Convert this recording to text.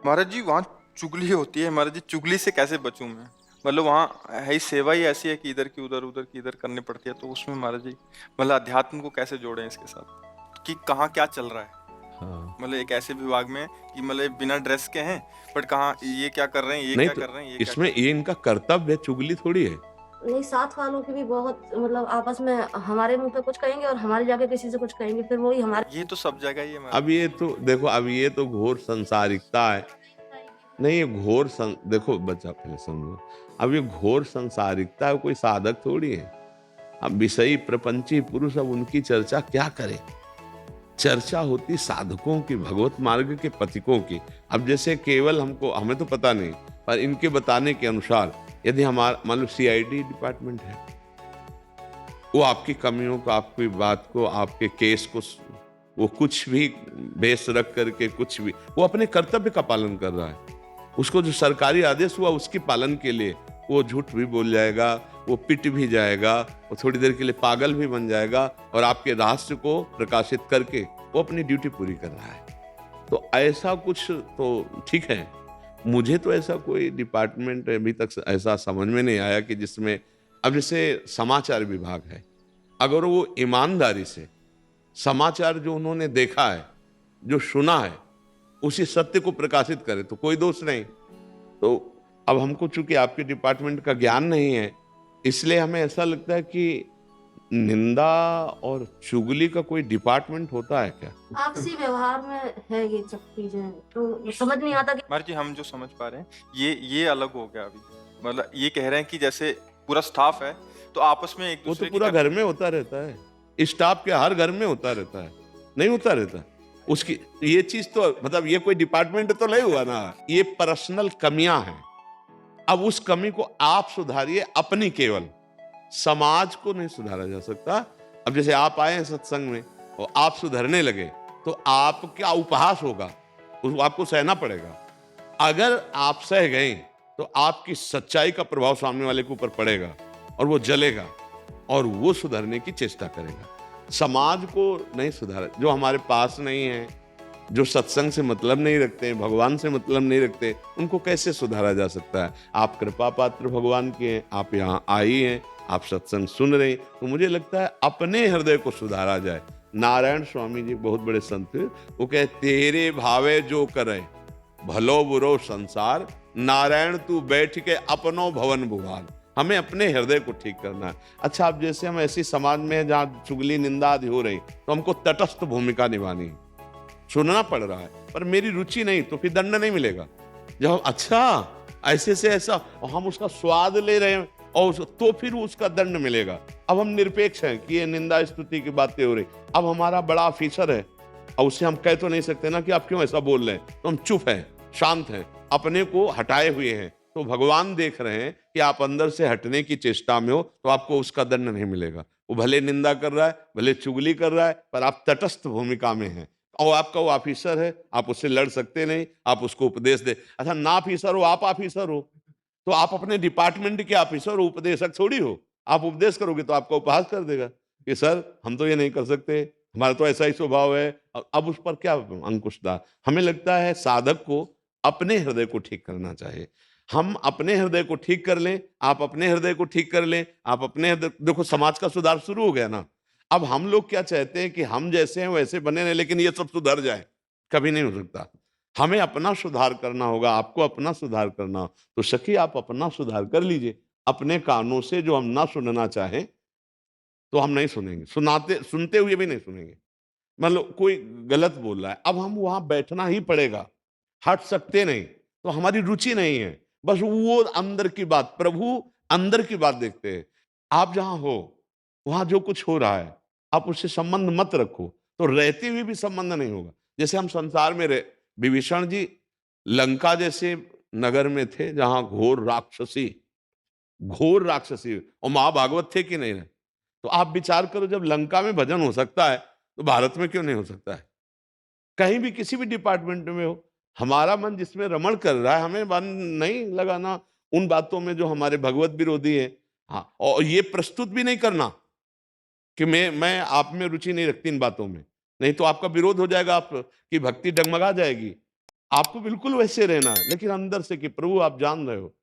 महाराज जी वहाँ चुगली होती है महाराज जी, चुगली से कैसे बचूं मैं? मतलब वहाँ है ही, सेवा ही ऐसी है कि इधर की उधर उधर की इधर करनी पड़ती है, तो उसमें महाराज जी मतलब अध्यात्म को कैसे जोड़ें इसके साथ कि कहाँ क्या चल रहा है? हाँ। मतलब एक ऐसे विभाग में कि मतलब बिना ड्रेस के हैं, बट कहाँ ये क्या कर रहे हैं, ये नहीं क्या तो कर रहे हैं, ये क्या इसमें कर रहे ये इनका कर्तव्य है, चुगली थोड़ी है। नहीं, साथ वालों की भी बहुत मतलब आपस में हमारे मुंह पे कुछ कहेंगे और हमारे जाके किसी से कुछ कहेंगे, फिर वही हमारे हैं? ये तो सब जगह ही है अब महाराज ये तो देखो, अब ये तो घोर संसारिकता है। नहीं, ये देखो बच्चा पहले समझो। अब ये घोर संसारिकता है, कोई साधक थोड़ी है। अब विषयी प्रपंची पुरुष, अब उनकी चर्चा क्या करें? चर्चा होती साधकों की, भगवत मार्ग के पथिकों की। अब जैसे केवल हमें तो पता नहीं, पर इनके बताने के अनुसार यदि हमारा मान लो सीआईडी डिपार्टमेंट है, वो आपकी कमियों को, आपकी बात को, आपके केस को वो कुछ भी बेस रख करके कुछ भी, वो अपने कर्तव्य का पालन कर रहा है। उसको जो सरकारी आदेश हुआ उसके पालन के लिए वो झूठ भी बोल जाएगा, वो पिट भी जाएगा, वो थोड़ी देर के लिए पागल भी बन जाएगा, और आपके रहस्य को प्रकाशित करके वो अपनी ड्यूटी पूरी कर रहा है। तो ऐसा कुछ तो ठीक है। मुझे तो ऐसा कोई डिपार्टमेंट अभी तक ऐसा समझ में नहीं आया कि जिसमें, अब जैसे समाचार विभाग है, अगर वो ईमानदारी से समाचार जो उन्होंने देखा है, जो सुना है, उसी सत्य को प्रकाशित करे तो कोई दोष नहीं। तो अब हमको चूंकि आपके डिपार्टमेंट का ज्ञान नहीं है, इसलिए हमें ऐसा लगता है कि निंदा और चुगली का कोई डिपार्टमेंट होता है क्या? आपसी व्यवहार में है ये सब चीजें, तो समझ नहीं आता कि महाराज जी हम जो समझ पा रहे हैं ये अलग हो गया अभी। मतलब ये कह रहे हैं कि जैसे पूरा स्टाफ है तो आपस में एक वो तो दूसरे की पूरा घर में होता रहता है, स्टाफ के हर घर में होता रहता है, नहीं होता रहता? उसकी ये चीज तो मतलब ये कोई डिपार्टमेंट तो नहीं हुआ ना, ये पर्सनल कमियां हैं। अब उस कमी को आप सुधारिए अपनी, केवल समाज को नहीं सुधारा जा सकता। अब जैसे आप आए हैं सत्संग में और आप सुधरने लगे, तो आपका उपहास होगा, उसको आपको सहना पड़ेगा। अगर आप सह गए तो आपकी सच्चाई का प्रभाव सामने वाले के ऊपर पड़ेगा और वो जलेगा और वो सुधरने की चेष्टा करेगा। समाज को नहीं सुधारा, जो हमारे पास नहीं है, जो सत्संग से मतलब नहीं रखते, भगवान से मतलब नहीं रखते, उनको कैसे सुधारा जा सकता है? आप कृपा पात्र भगवान के हैं, आप यहाँ आई हैं, आप सत्संग सुन रहे हैं, तो मुझे लगता है अपने हृदय को सुधारा जाए। नारायण स्वामी जी बहुत बड़े संत थे, वो कहे तेरे भावे जो करे भलो बुरो संसार, नारायण तू बैठ के अपनो भवन भुवान। हमें अपने हृदय को ठीक करना है। अच्छा, अब जैसे हम ऐसी समाज में हैं जहाँ चुगली निंदा आदि हो रही, तो हमको तटस्थ भूमिका निभानी है, सुनना पड़ रहा है, पर मेरी रुचि नहीं, तो फिर दंड नहीं मिलेगा। जब हम अच्छा ऐसे से ऐसा और हम उसका स्वाद ले रहे हैं और तो फिर उसका दंड मिलेगा। अब हम निरपेक्ष हैं कि ये निंदा स्तुति की बातें हो रही, अब हमारा बड़ा ऑफिसर है और उससे हम कह तो नहीं सकते ना कि आप क्यों ऐसा बोल रहे हैं, तो हम चुप हैं, शांत हैं, अपने को हटाए हुए हैं। तो भगवान देख रहे हैं कि आप अंदर से हटने की चेष्टा में हो, तो आपको उसका दंड नहीं मिलेगा। वो भले निंदा कर रहा है, भले चुगली कर रहा है, पर आप तटस्थ भूमिका में हैं और आपका वो ऑफिसर है, आप उससे लड़ सकते नहीं, आप उसको उपदेश दे। अच्छा, ना ऑफिसर हो, आप ऑफिसर हो, तो आप अपने डिपार्टमेंट के ऑफिसर हो, उपदेशक थोड़ी हो। आप उपदेश करोगे तो आपका उपहास कर देगा कि सर हम तो ये नहीं कर सकते, हमारा तो ऐसा ही स्वभाव है। अब उस पर क्या अंकुश डाल? हमें लगता है साधक को अपने हृदय को ठीक करना चाहिए। हम अपने हृदय को ठीक कर लें, आप अपने हृदय को ठीक कर लें, आप अपने हृदय, देखो समाज का सुधार शुरू हो गया ना। अब हम लोग क्या चाहते हैं कि हम जैसे हैं वैसे बने रहे, लेकिन ये सब सुधर जाए, कभी नहीं हो सकता। हमें अपना सुधार करना होगा, आपको अपना सुधार करना हो। तो सखी आप अपना सुधार कर लीजिए, अपने कानों से जो हम ना सुनना चाहें तो हम नहीं सुनेंगे, सुनते हुए भी नहीं सुनेंगे। मतलब कोई गलत बोल रहा है, अब हम वहां बैठना ही पड़ेगा, हट सकते नहीं, तो हमारी रुचि नहीं है। बस वो अंदर की बात, प्रभु अंदर की बात देखते हैं। आप जहां हो वहां जो कुछ हो रहा है आप उससे संबंध मत रखो, तो रहते हुए भी संबंध नहीं होगा। जैसे हम संसार में रहे, विभीषण जी लंका जैसे नगर में थे जहां घोर राक्षसी और महाभागवत थे कि नहीं रहे? तो आप विचार करो, जब लंका में भजन हो सकता है तो भारत में क्यों नहीं हो सकता है? कहीं भी किसी भी डिपार्टमेंट में हो, हमारा मन जिसमें रमण कर रहा है, हमें मन नहीं लगाना उन बातों में जो हमारे भगवत विरोधी है। हाँ, और ये प्रस्तुत भी नहीं करना कि मैं आप में रुचि नहीं रखती इन बातों में, नहीं तो आपका विरोध हो जाएगा, आपकी भक्ति डगमगा जाएगी। आपको बिल्कुल वैसे रहना है, लेकिन अंदर से कि प्रभु आप जान रहे हो